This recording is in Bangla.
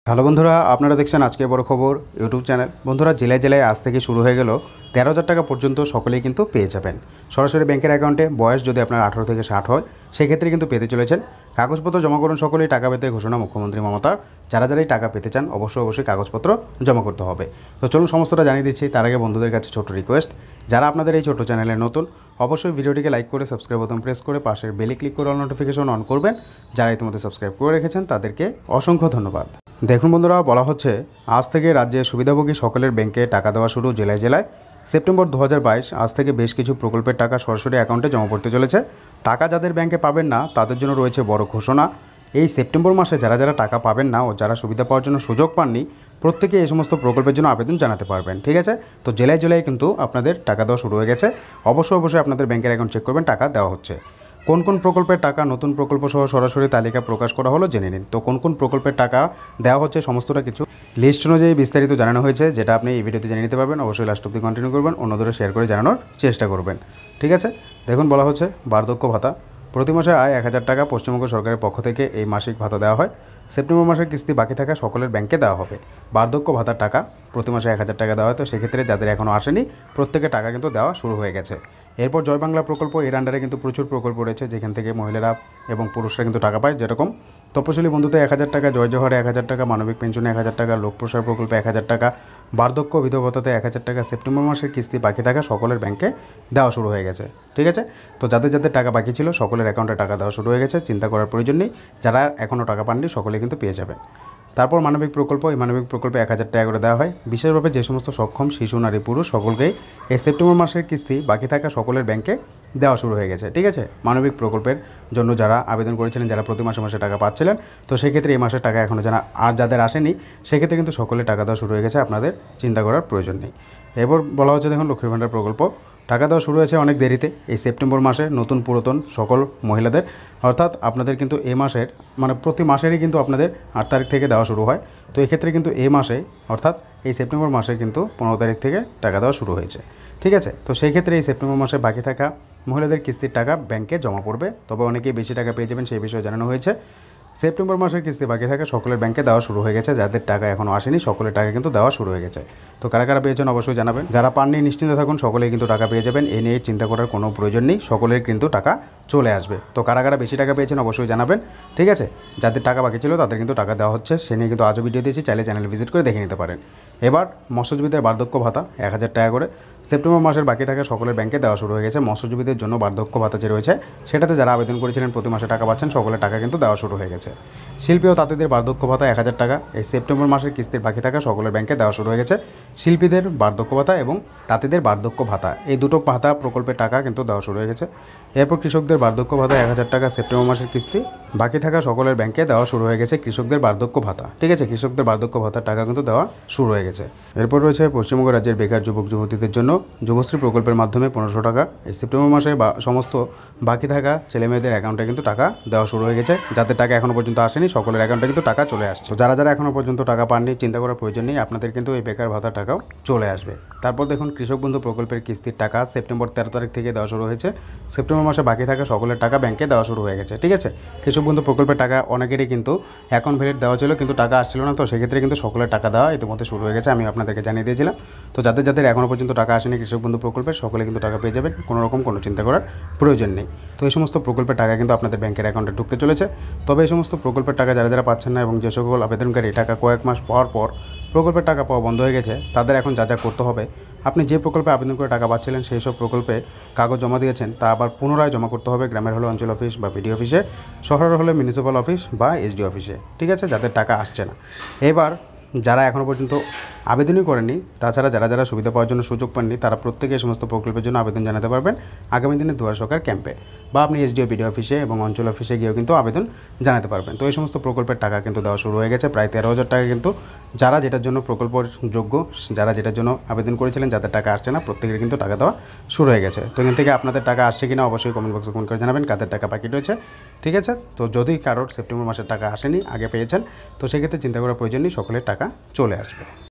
হ্যালো বন্ধুরা, আপনারা দেখছেন আজকে বড় খবর ইউটিউব চ্যানেল। বন্ধুরা, জেলায় জেলায় আজ থেকে শুরু হয়ে গেল 13,000 টাকা পর্যন্ত সকলেই কিন্তু পেয়ে যাবেন সরাসরি ব্যাংকের অ্যাকাউন্টে। বয়স যদি আপনার 18 থেকে 60 হয় সেক্ষেত্রে কিন্তু পেতে চলেছেন। কাগজপত্র জমা করুন সকলেই টাকা পেতে ঘোষণা মুখ্যমন্ত্রী মমতার। যারা যারাই টাকা পেতে চান অবশ্যই কাগজপত্র জমা করতে হবে। তো চলুন সমস্তটা জানিয়ে দিচ্ছি। তার আগে বন্ধুদের কাছে ছোট রিকোয়েস্ট, যারা আপনাদের এই ছোট চ্যানেলে নতুন অবশ্যই ভিডিওটিকে লাইক করে সাবস্ক্রাইব বোতাম প্রেস করে পাশের বেলে ক্লিক করে অল নোটিফিকেশন অন করবেন। যারা ইতিমধ্যে সাবস্ক্রাইব করে রেখেছেন তাদেরকে অসংখ্য ধন্যবাদ। দেখুন বন্ধুরা, বলা হচ্ছে আজ থেকে রাজ্যের সুবিধাভোগী সকলের ব্যাংকে টাকা দেওয়া শুরু। জেলায় জেলায় সেপ্টেম্বর 2022 আজ থেকে বেশ কিছু প্রকল্পের টাকা সরাসরি অ্যাকাউন্টে জমা পড়তে চলেছে। টাকা যাদের ব্যাংকে পাবেন না তাদের জন্য রয়েছে বড় ঘোষণা। এই সেপ্টেম্বর মাসে যারা যারা টাকা পাবেন না ও যারা সুবিধা পাওয়ার জন্য সুযোগ পাননি প্রত্যেকে এই সমস্ত প্রকল্পের জন্য আবেদন জানাতে পারবেন। ঠিক আছে, তো জেলায় জেলায় কিন্তু আপনাদের টাকা দেওয়া শুরু হয়ে গেছে। অবশ্যই আপনাদের ব্যাংকের অ্যাকাউন্ট চেক করবেন টাকা দেওয়া হচ্ছে। কোন কোন প্রকল্পের টাকা নতুন প্রকল্প সহ সরাসরি তালিকা প্রকাশ করা হলো জেনে নিন। তো কোন কোন প্রকল্পের টাকা দেওয়া হচ্ছে সমস্তটা কিছু লিস্ট অনুযায়ী বিস্তারিত জানানো হয়েছে, যেটা আপনি এই ভিডিওতে জেনে নিতে পারবেন। অবশ্যই লাস্ট অব্দি কন্টিনিউ করবেন, অন্যদের শেয়ার করে জানানোর চেষ্টা করবেন। ঠিক আছে, দেখুন বলা হচ্ছে বার্ধক্য ভাতা। প্রতি মাসে আয় 1000 টাকা পশ্চিমবঙ্গ সরকারের পক্ষ থেকে এই মাসিক ভাতা দেওয়া হয়। সেপ্টেম্বর মাসের কিস্তি বাকি থাকা সকলের ব্যাংকে দেওয়া হবে। বার্ধক্য ভাতার টাকা প্রতি মাসে 1000 টাকা দেওয়া হয়। তো সেক্ষেত্রে যাদের এখনও আসেনি প্রত্যেকের টাকা কিন্তু দেওয়া শুরু হয়ে গেছে। এরপর জয় বাংলা প্রকল্প, এর আন্ডারে কিন্তু প্রচুর প্রকল্প রয়েছে যেখান থেকে মহিলারা এবং পুরুষরা কিন্তু টাকা পায়। যেরকম তপশিলি বন্ধুতে 1000 টাকা, জয় জোহরে 1000 টাকা, মানবিক পেনশনে 1000 টাকা, লোকপ্রসার প্রকল্পে 1000 টাকা, বার্ধক্য বিধবতাতে 1000 টাকা। সেপ্টেম্বর মাসের কিস্তি বাকি থাকা সকলের ব্যাংকে দেওয়া শুরু হয়ে গেছে। ঠিক আছে, তো যাদের যাদের টাকা বাকি ছিল সকলের অ্যাকাউন্টে টাকা দেওয়া শুরু হয়ে গেছে। চিন্তা করার প্রয়োজন নেই, যারা এখনও টাকা পাননি সকলে কিন্তু পেয়ে যাবেন। তারপর মানবিক প্রকল্প, এই মানবিক প্রকল্পে 1000 টাকা করে দেওয়া হয়। বিশেষভাবে যে সমস্ত সক্ষম শিশু, নারী, পুরুষ সকলকেই এই সেপ্টেম্বর মাসের কিস্তি বাকি থাকা সকলের ব্যাংকে দেওয়া শুরু হয়ে গেছে। ঠিক আছে, মানবিক প্রকল্পের জন্য যারা আবেদন করেছিলেন, যারা প্রতি মাসে মাসে টাকা পাচ্ছিলেন, তো সেক্ষেত্রে এই মাসের টাকা এখনও যাদের আসেনি সেক্ষেত্রে কিন্তু সকলে টাকা দেওয়া শুরু হয়ে গেছে। আপনাদের চিন্তা করার প্রয়োজন নেই। এরপর বলা হচ্ছে দেখুন লক্ষ্মীর ভাণ্ডার প্রকল্প। টাকা দেওয়া শুরু হয়েছে অনেক দেরিতে, এই সেপ্টেম্বর মাসে নতুন পুরাতন সকল মহিলাদের, অর্থাৎ আপনাদের কিন্তু এই মাসের প্রতি মাসেরই কিন্তু আপনাদের 8 তারিখ থেকে দেওয়া শুরু হয়। তো এক্ষেত্রে কিন্তু এই মাসে অর্থাৎ এই সেপ্টেম্বর মাসে কিন্তু 15 তারিখ থেকে টাকা দেওয়া শুরু হয়েছে। ঠিক আছে, তো সেই ক্ষেত্রে এই সেপ্টেম্বর মাসে বাকি থাকা মহিলাদের কিস্তির টাকা ব্যাংকে জমা পড়বে, তবে অনেকেই বেশি টাকা পেয়ে যাবেন সেই বিষয়ে জানানো হয়েছে। সেপ্টেম্বর মাসের কিস্তি বাকি থাকা সকলের ব্যাংকে দেওয়া শুরু হয়ে গেছে। যাদের টাকা এখনও আসেনি সকলের টাকা কিন্তু দেওয়া শুরু হয়ে গেছে। তো কারা কারা পেয়েছেন অবশ্যই জানাবেন। যারা পাননি নিশ্চিন্তে থাকুন, সকলেই কিন্তু টাকা পেয়ে যাবেন। এ নিয়ে চিন্তা করার কোনো প্রয়োজন নেই, সকলের কিন্তু টাকা চলে আসবে। তো কারা কারা বেশি টাকা পেয়েছেন অবশ্যই জানাবেন। ঠিক আছে, যাদের টাকা বাকি ছিল তাদের কিন্তু টাকা দেওয়া হচ্ছে, সে নিয়ে কিন্তু আজও ভিডিও দিয়েছি, চাইলে চ্যানেল ভিজিট করে দেখে নিতে পারেন। এবার মৎস্যজীবীদের বার্ধক্য ভাতা 1000 টাকা করে সেপ্টেম্বর মাসের বাকি থাকা সকলের ব্যাংকে দেওয়া শুরু হয়ে গেছে। মৎস্যজীবীদের জন্য বার্ধক্য ভাতা যে রয়েছে সেটাতে যারা আবেদন করেছিলেন প্রতি মাসে টাকা পাচ্ছেন, সকলের টাকা কিন্তু দেওয়া শুরু হয়ে গেছে। শিল্পী ও তাঁতিদের বার্ধক্য ভাতা 1000 টাকা এই সেপ্টেম্বর মাসের কিস্তির বাকি থাকা সকলের ব্যাংকে দেওয়া শুরু হয়ে গেছে। শিল্পীদের বার্ধক্য ভাতা এবং তাঁতিদের বার্ধক্য ভাতা এই দুটো ভাতা প্রকল্পের টাকা কিন্তু দেওয়া শুরু হয়ে গেছে। এরপর কৃষকদের বার্ধক্য ভাতা 1000 টাকা সেপ্টেম্বর মাসের কিস্তি বাকি থাকা সকলের ব্যাংকে দেওয়া শুরু হয়ে গেছে। কৃষকদের বার্ধক্য ভাতা, ঠিক আছে, কৃষকদের বার্ধক্য ভাতার টাকা কিন্তু দেওয়া শুরু হয়ে গেছে। এরপর রয়েছে পশ্চিমবঙ্গ রাজ্যের বেকার যুবক যুবতীদের জন্য যুবশ্রী প্রকল্পের মাধ্যমে 1500 টাকা এই সেপ্টেম্বর মাসে সমস্ত বাকি থাকা ছেলেমেয়েদের অ্যাকাউন্টে কিন্তু টাকা দেওয়া শুরু হয়ে গেছে। যাদের টাকা এখনও পর্যন্ত আসেনি সকলের অ্যাকাউন্টে কিন্তু টাকা চলে আসছে। যারা যারা এখনও পর্যন্ত টাকা পাননি চিন্তা করার প্রয়োজন নেই, আপনাদের কিন্তু এই বেকার ভাতার টাকাও চলে আসবে। তারপর দেখুন কৃষক বন্ধু প্রকল্পের কিস্তির টাকা সেপ্টেম্বর 13 তারিখ থেকে দেওয়া শুরু হয়েছে। সেপ্টেম্বর মাসে বাকি থাকা সকলের টাকা ব্যাংকে দেওয়া শুরু হয়ে গেছে। ঠিক আছে, কৃষক বন্ধু প্রকল্পের টাকা অনেকেরই কিন্তু অ্যাকাউন্ট ভ্যালিড দেওয়া ছিল কিন্তু টাকা আসছিল না, তো সেক্ষেত্রে কিন্তু সকলের টাকা দেওয়া ইতিমধ্যে শুরু হয়ে গেছে, আমি আপনাদেরকে জানিয়ে দিয়েছিলাম। তো যাদের যাদের এখনও পর্যন্ত টাকা আসেনি কৃষক বন্ধু প্রকল্পের সকলে কিন্তু টাকা পেয়ে যাবেন, কোনো রকম কোনো চিন্তা করার প্রয়োজন নেই। তো এই সমস্ত প্রকল্পের টাকা কিন্তু আপনাদের ব্যাংকের অ্যাকাউন্টে ঢুকতে চলেছে। তবে এই সমস্ত প্রকল্পের টাকা যারা যারা পাচ্ছেন না এবং যে সকল আবেদনকারী টাকা কয়েক মাস পাওয়ার পর প্রকল্পের টাকা পাওয়া বন্ধ হয়ে গেছে, তাদের এখন যা যা করতে হবে, আপনি যে প্রকল্পে আবেদন করে টাকা পাচ্ছিলেন সেই সব প্রকল্পে কাগজ জমা দিয়েছেন তা আবার পুনরায় জমা করতে হবে। গ্রামের হলে অঞ্চল অফিস বা বিডিও অফিসে, শহরের হলে মিউনিসিপ্যাল অফিস বা এসডি অফিসে। ঠিক আছে, যাদের টাকা আসছে না। এবার যারা এখনও পর্যন্ত আবেদনই করেননি, তাছাড়া যারা যারা সুবিধা পাওয়ার জন্য সুযোগ পাননি, তারা প্রত্যেকে এই সমস্ত প্রকল্পের জন্য আবেদন জানাতে পারবেন আগামী দিনে দুয়ার সরকার ক্যাম্পে, বা আপনি এসডিও বিডিও অফিসে এবং অঞ্চল অফিসে গিয়েও কিন্তু আবেদন জানাতে পারবেন। তো এই সমস্ত প্রকল্পের টাকা কিন্তু দেওয়া শুরু হয়ে গেছে, প্রায় 13,000 টাকা কিন্তু যারা যেটার জন্য প্রকল্পের যোগ্য, যারা যেটার জন্য আবেদন করেছিলেন, যাদের টাকা আসছে না প্রত্যেকের কিন্তু টাকা দেওয়া শুরু হয়ে গেছে। তো এখান থেকে আপনাদের টাকা আসছে কিনা অবশ্যই কমেন্ট বক্সে কমেন্ট করে জানাবেন কাদের টাকা বাকি রয়েছে। ঠিক আছে, তো যদি কারোর সেপ্টেম্বর মাসের টাকা আসেনি, আগে পেয়েছেন, তো সেক্ষেত্রে চিন্তা করার প্রয়োজন নেই, সকলের টাকা চলে আসবে।